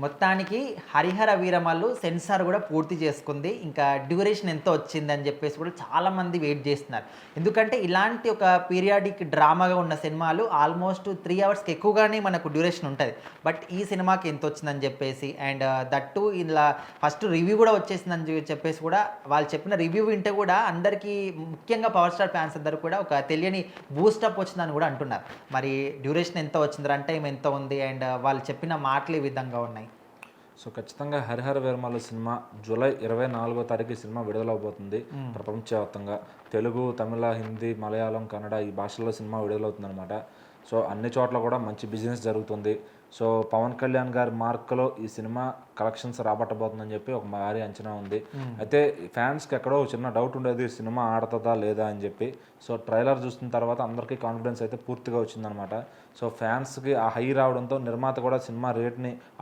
మొత్తానికి 'హరిహర వీరమల్లు' సెన్సార్ గూడా పూర్తి చేసుకుంది. ఇంకా డ్యూరేషన్ ఎంత వచ్చిందని జెప్పేసి కూడా చాలామంది వెయిట్ జేస్తున్నారు. ఎందుకంటే ఇలాంటి ఒక పీరియాడిక్ డ్రామాగా ఉన్న సినిమాలు ఆల్మోస్ట్ 3 అవర్స్‌కి ఎక్కువగానే మనకు డ్యూరేషన్ ఉంటది. బట్ ఈ సినిమాకి ఎంతొచ్చిందని జెప్పేసి అండ్ దట్ టూ ఇలా ఫస్ట్ రివ్యూ గూడా వచ్చేసిందని చెప్పేసి కూడా వాళ్ళు చెప్పిన రివ్యూ వింటే గూడా అందరికీ ముఖ్యంగా 'పవర్ స్టార్' ఫ్యాన్స్ అందరూ కూడా ఒక తెలియని బూస్టప్ వచ్చిందని గూడా అంటున్నారు. మరి డ్యూరేషన్ ఎంత వచ్చింది? రన్ టైమ్ ఎంత ఉంది? అండ్ వాళ్ళు చెప్పిన మాటలు ఏ విధంగా ఉన్నాయి? సో ఖచ్చితంగా 'హరిహర వీరమల్లు' సినిమా జూలై 24వ తారీఖు సినిమా విడుదలవబోతుంది ప్రపంచవ్యాప్తంగా. తెలుగు, తమిళ, హిందీ, మలయాళం, కన్నడ ఈ భాషల్లో సినిమా విడుదలవుతుందన్నమాట. సో అన్ని చోట్ల కూడా మంచి బిజినెస్ జరుగుతుంది. సో పవన్ కళ్యాణ్ గారి మార్కులో ఈ సినిమా కలెక్షన్స్ రాబట్టబోతుందని చెప్పి ఒక భారీ అంచనా ఉంది. అయితే ఫ్యాన్స్కి ఎక్కడో చిన్న డౌట్ ఉండేది, సినిమా ఆడుతుందా లేదా అని చెప్పి. సో ట్రైలర్ చూసిన తర్వాత అందరికీ కాన్ఫిడెన్స్ అయితే పూర్తిగా వచ్చిందనమాట. సో ఫ్యాన్స్కి ఆ హై రావడంతో నిర్మాత కూడా సినిమా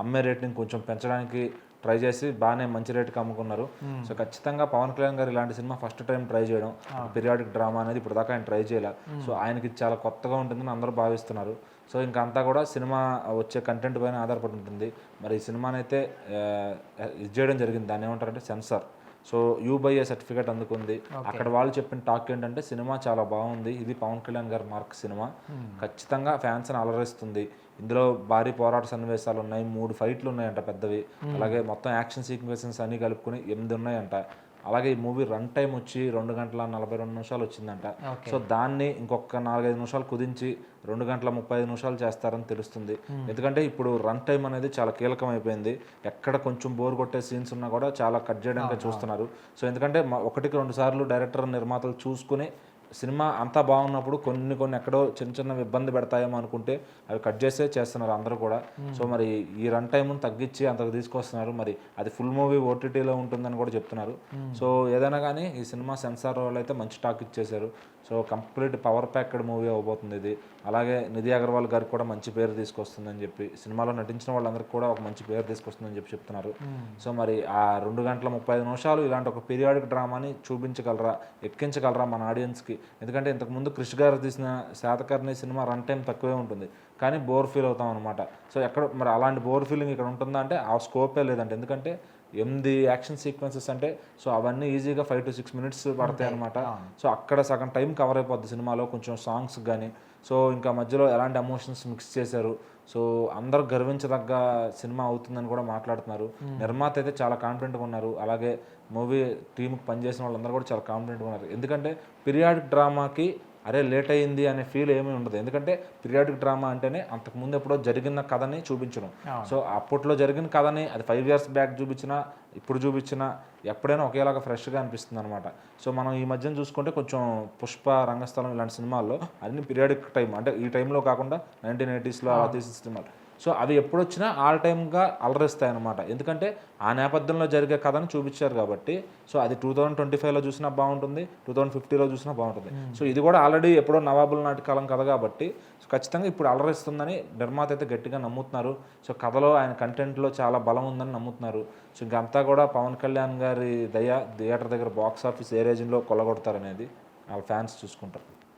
అమ్మే రేట్ని కొంచెం పెంచడానికి ట్రై చేసి బాగానే మంచి రేటుకి అమ్ముకున్నారు. సో ఖచ్చితంగా పవన్ కళ్యాణ్ గారు ఇలాంటి సినిమా ఫస్ట్ టైం ట్రై చేయడం, పీరియాడిక్ డ్రామా అనేది ఇప్పుడు దాకా ఆయన ట్రై చేయలే. సో ఆయనకి చాలా కొత్తగా ఉంటుందని అందరూ భావిస్తున్నారు. సో ఇంకంతా కూడా సినిమా వచ్చే కంటెంట్ పైన ఆధారపడి ఉంటుంది. మరి ఈ సినిమానైతే ఇది చేయడం జరిగింది, దాన్ని ఏమంటారంటే సెన్సార్. సో యూ/ఏ సర్టిఫికేట్ అందుకుంది. అక్కడ వాళ్ళు చెప్పిన టాక్ ఏంటంటే సినిమా చాలా బాగుంది, ఇది పవన్ కళ్యాణ్ గారి మార్క్ సినిమా, ఖచ్చితంగా ఫ్యాన్స్ని అలరిస్తుంది. ఇందులో భారీ పోరాట సన్నివేశాలు ఉన్నాయి, 3 ఫైట్లు ఉన్నాయంట పెద్దవి, అలాగే మొత్తం యాక్షన్ సీక్వెన్సెస్ అన్నీ కలుపుకొని 8 ఉన్నాయంట. అలాగే ఈ మూవీ రన్ టైం వచ్చి 2 గంటల 42 నిమిషాలు వచ్చిందంట. సో దాన్ని ఇంకొక 4-5 నిమిషాలు కుదించి 2 గంటల 35 నిమిషాలు చేస్తారని తెలుస్తుంది. ఎందుకంటే ఇప్పుడు రన్ టైం అనేది చాలా కీలకం అయిపోయింది. ఎక్కడ కొంచెం బోర్ కొట్టే సీన్స్ ఉన్నా కూడా చాలా కట్ చేయడానికి చూస్తున్నారు. సో ఎందుకంటే 1-2 సార్లు డైరెక్టర్, నిర్మాతలు చూసుకుని సినిమా అంతా బాగున్నప్పుడు కొన్ని ఎక్కడో చిన్న ఇబ్బంది పెడతాయేమో అనుకుంటే అవి కట్ చేసే చేస్తున్నారు అందరూ కూడా. సో మరి ఈ రన్ టైంను తగ్గించి అంతకు తీసుకొస్తున్నారు. మరి అది ఫుల్ మూవీ ఓటీటీలో ఉంటుందని కూడా చెప్తున్నారు. సో ఏదైనా కానీ ఈ సినిమా సెన్సార్ వాళ్ళు అయితే మంచి టాక్ ఇచ్చేశారు. So complete power packed movie అవబోతుంది ఇది. అలాగే నిధి అగర్వాల్ గారికి కూడా మంచి పేరు తీసుకొస్తుందని చెప్పి, సినిమాలో నటించిన వాళ్ళందరికీ కూడా ఒక మంచి పేరు తీసుకొస్తుందని చెప్పి చెప్తున్నారు. సో మరి ఆ 2 గంటల 35 నిమిషాలు ఇలాంటి ఒక పీరియాడిక్ డ్రామాని చూపించగలరా, ఎక్కించగలరా మన ఆడియన్స్కి? ఎందుకంటే ఇంతకుముందు క్రిష్ గారు తీసిన శాతకర్ణి సినిమా రన్ టైం తక్కువే ఉంటుంది, కానీ బోర్ ఫీల్ అవుతాం అనమాట. సో ఎక్కడ మరి అలాంటి బోర్ ఫీలింగ్ ఇక్కడ ఉంటుందా అంటే ఆ స్కోపే లేదంటే. ఎందుకంటే 8 యాక్షన్ సీక్వెన్సెస్ అంటే సో అవన్నీ ఈజీగా 5 to 6 minutes పడతాయి అనమాట. సో అక్కడ సగం టైం కవర్ అయిపోద్ది సినిమాలో, కొంచెం సాంగ్స్ కానీ. సో ఇంకా మధ్యలో ఎలాంటి ఎమోషన్స్ మిక్స్ చేశారు. సో అందరూ గర్వించదగ్గ సినిమా అవుతుందని కూడా మాట్లాడుతున్నారు. నిర్మాత అయితే చాలా కాన్ఫిడెంట్గా ఉన్నారు. అలాగే మూవీ టీంకి పనిచేసిన వాళ్ళందరూ కూడా చాలా కాన్ఫిడెంట్గా ఉన్నారు. ఎందుకంటే పీరియాడిక్ డ్రామాకి అరే లేట్ అయింది అనే ఫీల్ ఏమీ ఉండదు. ఎందుకంటే పీరియాడిక్ డ్రామా అంటేనే అంతకుముందు ఎప్పుడో జరిగిన కథని చూపించడం. సో అప్పట్లో జరిగిన కథని అది 5 years బ్యాక్ చూపించినా ఇప్పుడు చూపించినా ఎప్పుడైనా ఒకేలాగా ఫ్రెష్గా అనిపిస్తుంది అనమాట. సో మనం ఈ మధ్యన చూసుకుంటే కొంచెం పుష్ప, రంగస్థలం ఇలాంటి సినిమాల్లో అన్ని పీరియాడిక్ టైం అంటే ఈ టైంలో కాకుండా 1980sలో అలా తీసిన సినిమాలు. సో అవి ఎప్పుడొచ్చినా ఆల్ టైమ్గా అలరిస్తాయి అనమాట. ఎందుకంటే ఆ నేపథ్యంలో జరిగే కథను చూపించారు కాబట్టి. సో అది 2025లో చూసినా బాగుంటుంది, 2050లో చూసినా బాగుంటుంది. సో ఇది కూడా ఆల్రెడీ ఎప్పుడో నవాబుల నాటి కాలం కథ కాబట్టి సో ఖచ్చితంగా ఇప్పుడు అలరిస్తుందని నిర్మాత అయితే గట్టిగా నమ్ముతున్నారు. సో కథలో ఆయన కంటెంట్లో చాలా బలం ఉందని నమ్ముతున్నారు. సో ఇంకంతా కూడా పవన్ కళ్యాణ్ గారి దయ, థియేటర్ దగ్గర బాక్స్ ఆఫీస్ ఏ రేంజ్లో కొల్లగొడతారనేది వాళ్ళ ఫ్యాన్స్ చూసుకుంటారు.